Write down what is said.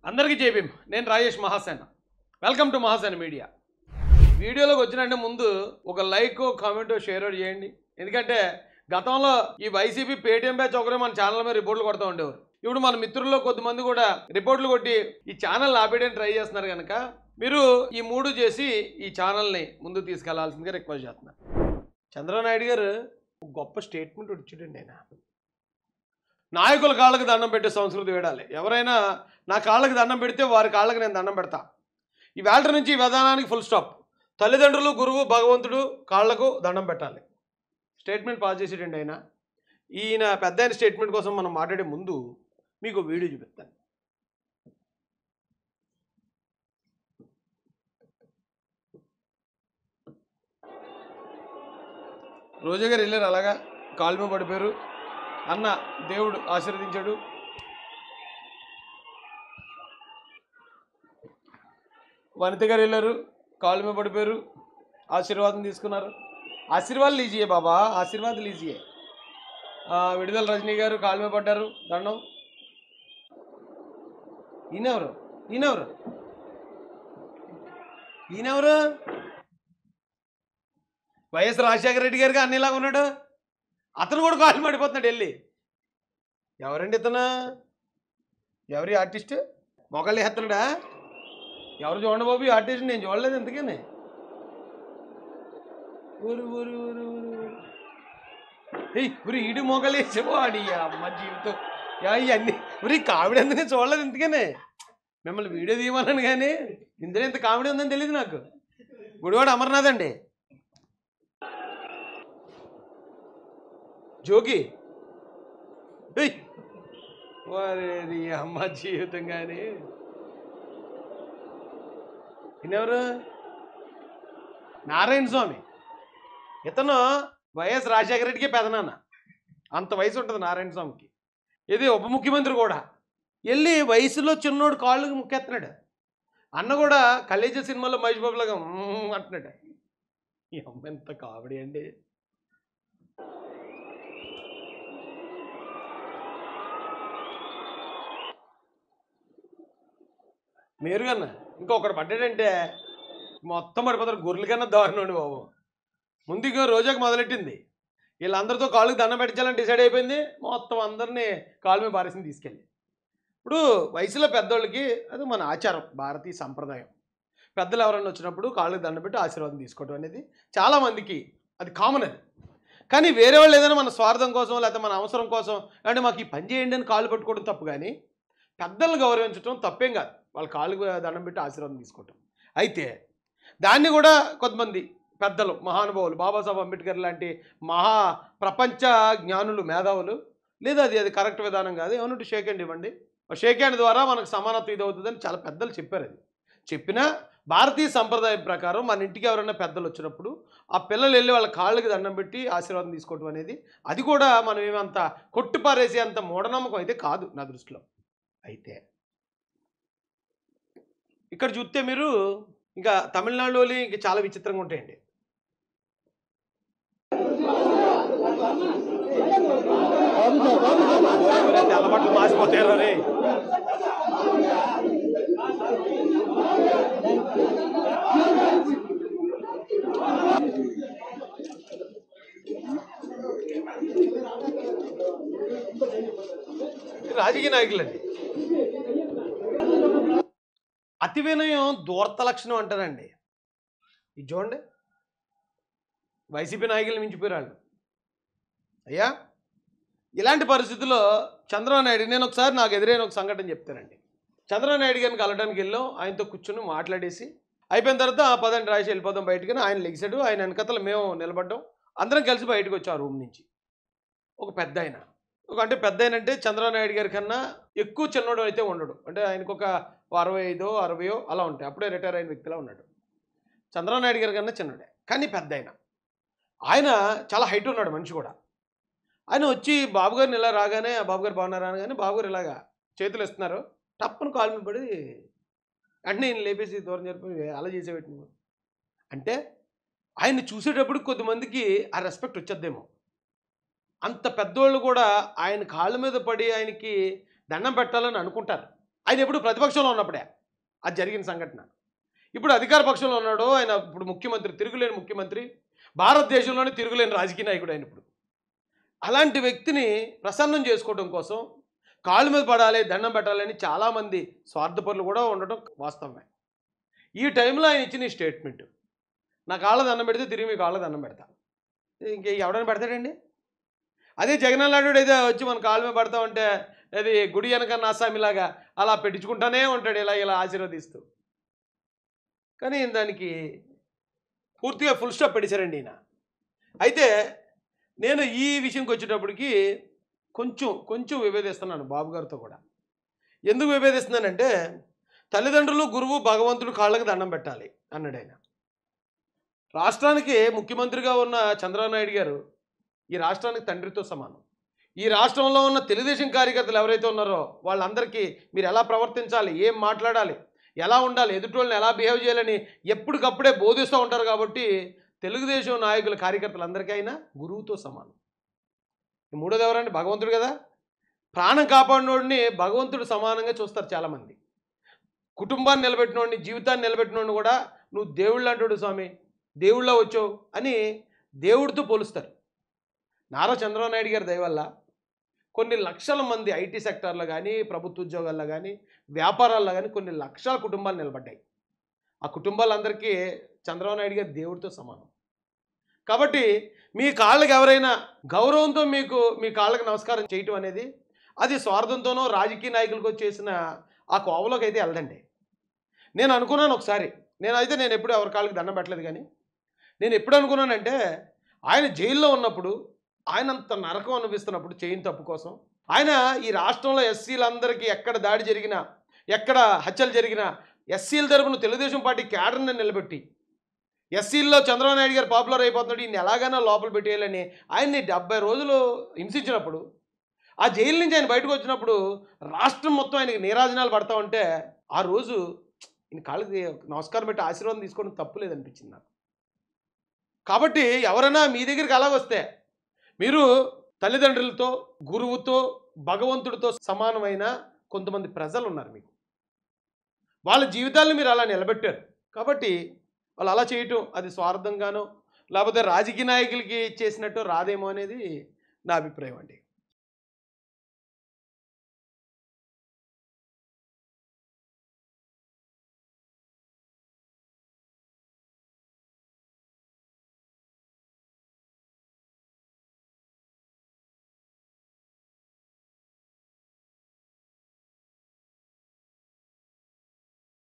అందరికీ జై భీమ్. నేను Rajesh Mahasena. Welcome to Mahasena media. వీడియోలోకి వచ్చినంటే ముందు ఒక లైక్, కామెంట్, షేర్ చేయండి. ఎందుకంటే గతంలో ఈ వైసీపీ పేటీఎం బ్యాచ్ ఒకరే మన ఛానల్ మీద రిపోర్ట్లు కొడుతూ ఉండేవారు. ఇప్పుడు మన మిత్రుల్లో కొద్దిమంది కూడా రిపోర్ట్లు కొట్టి ఈ ఛానల్ ఆపేయడానికి ట్రై చేస్తున్నారు కనుక మీరు ఈ మూడు చేసి ఈ ఛానల్ని ముందుకు తీసుకెళ్లాల్సిందిగా రిక్వెస్ట్ చేస్తున్నారు. చంద్రబాబు నాయుడు గారు ఒక గొప్ప స్టేట్మెంట్ ఇచ్చాడండి. ఆయన నాయకుల కాళ్ళకి దండం పెట్టే సంస్కృతి వేడాలి. ఎవరైనా నా కాళ్ళకి దండం పెడితే వారి కాళ్ళకి నేను దండం పెడతా. ఈ వేళ నుంచి ఈ విధానానికి ఫుల్ స్టాప్. తల్లిదండ్రులు, గురువు, భగవంతుడు కాళ్లకు దండం పెట్టాలి. స్టేట్మెంట్ పాస్ చేసేటండి ఆయన. ఈయన పెద్ద అయిన స్టేట్మెంట్ కోసం మనం మాట్లాడే ముందు మీకు వీడియో చూపిస్తాను. రోజా గారు వెళ్ళారు, అలాగా కాలు మీద పడిపోయారు. అన్న దేవుడు ఆశీర్వదించాడు. వనిత గారు వెళ్ళారు, కాలు మీద పడిపోయారు, ఆశీర్వాదం తీసుకున్నారు. ఆశీర్వాదం లీజియే బాబా, ఆశీర్వాదం లీజియే. విడుదల రజనీ గారు కాలు మీద పడ్డారు, దండం. ఈయనెవరు ఈయనెవరు ఈయనెవరు వైఎస్ రాజశేఖర రెడ్డి గారికి అన్నిలాగా ఉన్నాడు. అతను కూడా కాలు పడిపోతున్నాడు వెళ్ళి. ఎవరండి ఇతను? ఎవరి ఆర్టిస్ట్? మొగళ్ళు ఎత్తున్నాడా? ఎవరు చూడండి బాబు ఈ ఆర్టిస్ట్. నేను చూడలేదు ఎందుకని. ఊరు ఊరు ఊరు ఊరు ఊరి ఈడు మొగలు వేసేవాడి అమ్మ జీవితం. ఇవన్నీ ఊరి కామెడీ ఎందుకు చూడలేదు ఎందుకని. మిమ్మల్ని వీడియో తీయమన్నాను కానీ ఇందులో ఇంత కామెడీ ఉందని తెలియదు నాకు. గుడివాడ అమర్నాథ్ అండి. జోగి వారి అమ్మ జీవితం. కానీ ఈయనెవరు? నారాయణ స్వామి. ఇతను వైఎస్ రాజశేఖర రెడ్డికి పెదనాన్న. అంత వయసు ఉంటుంది నారాయణ స్వామికి. ఇది ఉప ముఖ్యమంత్రి కూడా. వెళ్ళి వయసులో చిన్నోడు కాళ్ళకి ముక్కెత్తున్నాడు. అన్న కూడా కలేజా సినిమాలో మహేష్ బాబులాగా అంటున్నాడు. ఈ అమ్మ ఎంత కామెడీ అండి. మీరు కన్నా ఇంకొకటి పడ్డాడంటే మొత్తం పడిపోతారు. గొర్రెల కన్నా దారుణండి బాబు. ముందుగా రోజాకి మొదలెట్టింది. వీళ్ళందరితో కాళ్ళకి దండం పెట్టాలని డిసైడ్ అయిపోయింది. మొత్తం అందరినీ కాళ్ళ మీద పారేసింది తీసుకెళ్ళి. ఇప్పుడు వయసులో పెద్దోళ్ళకి అది మన ఆచారం, భారతీయ సంప్రదాయం. పెద్దలు ఎవరైనా వచ్చినప్పుడు కాళ్ళకి దండం పెట్టి ఆశీర్వాదం తీసుకోవడం అనేది చాలామందికి అది కామన్. అది కానీ వేరే వాళ్ళు ఏదైనా మన స్వార్థం కోసం లేకపోతే మన అవసరం కోసం అంటే మాకు ఈ పని చేయండి అని కాళ్ళు పట్టుకోవడం తప్పు. కానీ పెద్దలను గౌరవించడం తప్పేం కాదు. వాళ్ళ కాళ్ళకు దండం పెట్టి ఆశీర్వాదం తీసుకోవటం. అయితే దాన్ని కూడా కొంతమంది పెద్దలు, మహానుభావులు, బాబాసాహెబ్ అంబేద్కర్ లాంటి మహా ప్రపంచ జ్ఞానులు, మేధావులు లేదా అది కరెక్ట్ విధానం కాదు, ఏమన్నట్టు షేక్ హ్యాండ్ ఇవ్వండి, షేక్ హ్యాండ్ ద్వారా మనకు సమానత్వం ఇది అవుతుందని చాలా పెద్దలు చెప్పారు. అది చెప్పినా భారతీయ సంప్రదాయం ప్రకారం మన ఇంటికి ఎవరైనా పెద్దలు వచ్చినప్పుడు ఆ పిల్లలు వెళ్ళి వాళ్ళ కాళ్ళకి దండం పెట్టి ఆశీర్వాదం తీసుకోవడం అనేది అది కూడా మనం ఏమంత కొట్టిపారేసే అంత మూఢనమ్మకం అయితే కాదు నా దృష్టిలో. అయితే ఇక్కడ చూస్తే మీరు ఇంకా తమిళనాడులో ఇంకా చాలా విచిత్రంగా ఉంటాయండి. తెల్లబట్టలు మాసిపోతారు రే. రాజకీయ నాయకులండి. అతి వినయం దూర్త లక్షణం అంటారండి. ఇది చూడండి, వైసీపీ నాయకులు మించిపోయారు అయ్యా. ఇలాంటి పరిస్థితుల్లో చంద్రబాబు నాయుడు, నేను ఒకసారి నాకు ఎదురైన ఒక సంఘటన చెప్తానండి. చంద్రబాబు నాయుడు గారిని కలవడానికి వెళ్ళాం. ఆయనతో కూర్చొని మాట్లాడేసి అయిపోయిన తర్వాత పదండి రాసి వెళ్ళిపోదాం బయటకు. ఆయన లెగిసాడు. ఆయన వెనకతలు మేము నిలబడ్డాం. అందరం కలిసి బయటకు వచ్చాం ఆ రూమ్ నుంచి. ఒక పెద్ద ఆయన, అంటే పెద్ద ఆయన అంటే చంద్రబాబు నాయుడు గారి కన్నా ఎక్కువ చిన్నోడు అయితే ఉండడు. అంటే ఆయనకు ఒక 65, 60 అలా ఉంటాయి. అప్పుడే రిటైర్ అయిన వ్యక్తిలా ఉన్నాడు. చంద్రబాబు నాయుడు గారి కన్నా చిన్నోడే కానీ పెద్ద ఆయన. ఆయన చాలా హైట్ ఉన్నాడు మనిషి కూడా. ఆయన వచ్చి బాబు గారిని ఇలా రాగానే, బాబు గారు బాగున్నారా అనగానే బాబు గారు ఇలాగా చేతులు ఇస్తున్నారు. టప్పును కాలు మీద పడి అంటే నేను లేపేసి దూరం జరిపి అలా చేసేవాటి. అంటే ఆయన్ని చూసేటప్పుడు కొద్దిమందికి ఆ రెస్పెక్ట్ వచ్చేద్దేమో. అంత పెద్దోళ్ళు కూడా ఆయన కాళ్ళ మీద పడి ఆయనకి దండం పెట్టాలని అనుకుంటారు. ఆయన ఎప్పుడు ప్రతిపక్షంలో ఉన్నప్పుడే అది జరిగిన సంఘటన. ఇప్పుడు అధికార పక్షంలో ఉన్నాడు ఆయన. ఇప్పుడు ముఖ్యమంత్రి, తిరుగులేని ముఖ్యమంత్రి, భారతదేశంలోనే తిరుగులేని రాజకీయ నాయకుడు ఆయన ఇప్పుడు. అలాంటి వ్యక్తిని ప్రసన్నం చేసుకోవడం కోసం కాళ్ళ మీద పడాలి, దండం పెట్టాలని చాలామంది స్వార్థపరులు కూడా ఉండటం వాస్తవమే. ఈ టైంలో ఆయన ఇచ్చిన ఈ స్టేట్మెంట్, నా కాళ్ళ దండం పెడితే తిరిగి మీ కాళ్ళ దండం పెడతా. ఇంకే ఎవడైనా పెడతాడండి? అదే జగన్నాథుడు అయితే వచ్చి మన కాళ్ళ మీద పడతా ఉంటే అది గుడి వెనక నాసామిలాగా అలా పెట్టించుకుంటానే ఉంటాడు, ఇలా ఇలా ఆశీర్వదిస్తూ. కానీ దానికి పూర్తిగా ఫుల్ స్టాప్ పెట్టేశారండి ఈయన. అయితే నేను ఈ విషయంకి వచ్చేటప్పటికి కొంచెం విభేదిస్తున్నాను బాబు గారితో కూడా. ఎందుకు విభేదిస్తున్నానంటే, తల్లిదండ్రులు, గురువు, భగవంతుడు కాళ్ళకి దండం పెట్టాలి అన్నాడు ఆయన. రాష్ట్రానికి ముఖ్యమంత్రిగా ఉన్న చంద్రబాబు నాయుడు గారు ఈ రాష్ట్రానికి తండ్రితో సమానం. ఈ రాష్ట్రంలో ఉన్న తెలుగుదేశం కార్యకర్తలు ఎవరైతే ఉన్నారో వాళ్ళందరికీ మీరు ఎలా ప్రవర్తించాలి, ఏం మాట్లాడాలి, ఎలా ఉండాలి, ఎదుటోళ్ళని ఎలా బిహేవ్ చేయాలని ఎప్పటికప్పుడే బోధిస్తూ ఉంటారు. కాబట్టి తెలుగుదేశం నాయకుల కార్యకర్తలందరికీ అయినా గురువుతో సమానం. మూడోది ఎవరండి? భగవంతుడు కదా. ప్రాణం కాపాడినోడిని భగవంతుడు సమానంగా చూస్తారు చాలామంది. కుటుంబాన్ని నిలబెట్టినోడిని, జీవితాన్ని నిలబెట్టినోడిని కూడా నువ్వు దేవుళ్ళు అంటాడు స్వామి, దేవుళ్ళ వచ్చావు అని దేవుడితో పోలుస్తారు. నారా చంద్రబాబు నాయుడు గారి దయ వల్ల కొన్ని లక్షల మంది ఐటీ సెక్టార్లో కానీ, ప్రభుత్వ ఉద్యోగాల్లో కానీ, వ్యాపారాల్లో కానీ కొన్ని లక్షల కుటుంబాలు నిలబడ్డాయి. ఆ కుటుంబాలందరికీ చంద్రబాబు నాయుడు గారు దేవుడితో సమానం. కాబట్టి మీ కాళ్ళకి ఎవరైనా గౌరవంతో మీ కాళ్ళకి నమస్కారం చేయటం అనేది అది స్వార్థంతోనో రాజకీయ నాయకులతో చేసిన ఆ కోవలోకి అయితే వెళ్ళదండి. నేను అనుకున్నాను ఒకసారి, నేను ఎప్పుడు ఎవరి కాళ్ళకి దండం పెట్టలేదు. కానీ నేను ఎప్పుడు అనుకున్నానంటే, ఆయన జైల్లో ఉన్నప్పుడు, ఆయన అంత నరకం అనిపిస్తున్నప్పుడు చేయని తప్పు కోసం ఆయన ఈ రాష్ట్రంలో ఎస్సీలందరికీ ఎక్కడ దాడి జరిగినా, ఎక్కడ హత్యలు జరిగినా ఎస్సీల తరపున తెలుగుదేశం పార్టీ క్యాడర్ని నిలబెట్టి, ఎస్సీల్లో చంద్రబాబు నాయుడు గారు పాపులర్ అయిపోతున్నాడు, ఈయన ఎలాగైనా లోపల పెట్టేయాలని ఆయన్ని 70 రోజులు హింసించినప్పుడు, ఆ జైలు నుంచి ఆయన బయటకు వచ్చినప్పుడు రాష్ట్రం మొత్తం ఆయనకి నీరాజనాలు పడతా ఉంటే, ఆ రోజు ఈయన కాళ్ళకి నమస్కారం పెట్టి ఆశీర్వాదం తీసుకోవడం తప్పు లేదనిపించింది నాకు. కాబట్టి ఎవరైనా మీ దగ్గరికి అలా వస్తే మీరు తల్లిదండ్రులతో, గురువుతో, భగవంతుడితో సమానమైన కొంతమంది ప్రజలు ఉన్నారు మీకు. వాళ్ళ జీవితాలను మీరు అలా నిలబెట్టారు. కాబట్టి వాళ్ళు అలా చేయటం అది స్వార్థంగానో లేకపోతే రాజకీయ నాయకులకి చేసినట్టు రాదేమో అనేది నా అభిప్రాయం అండి.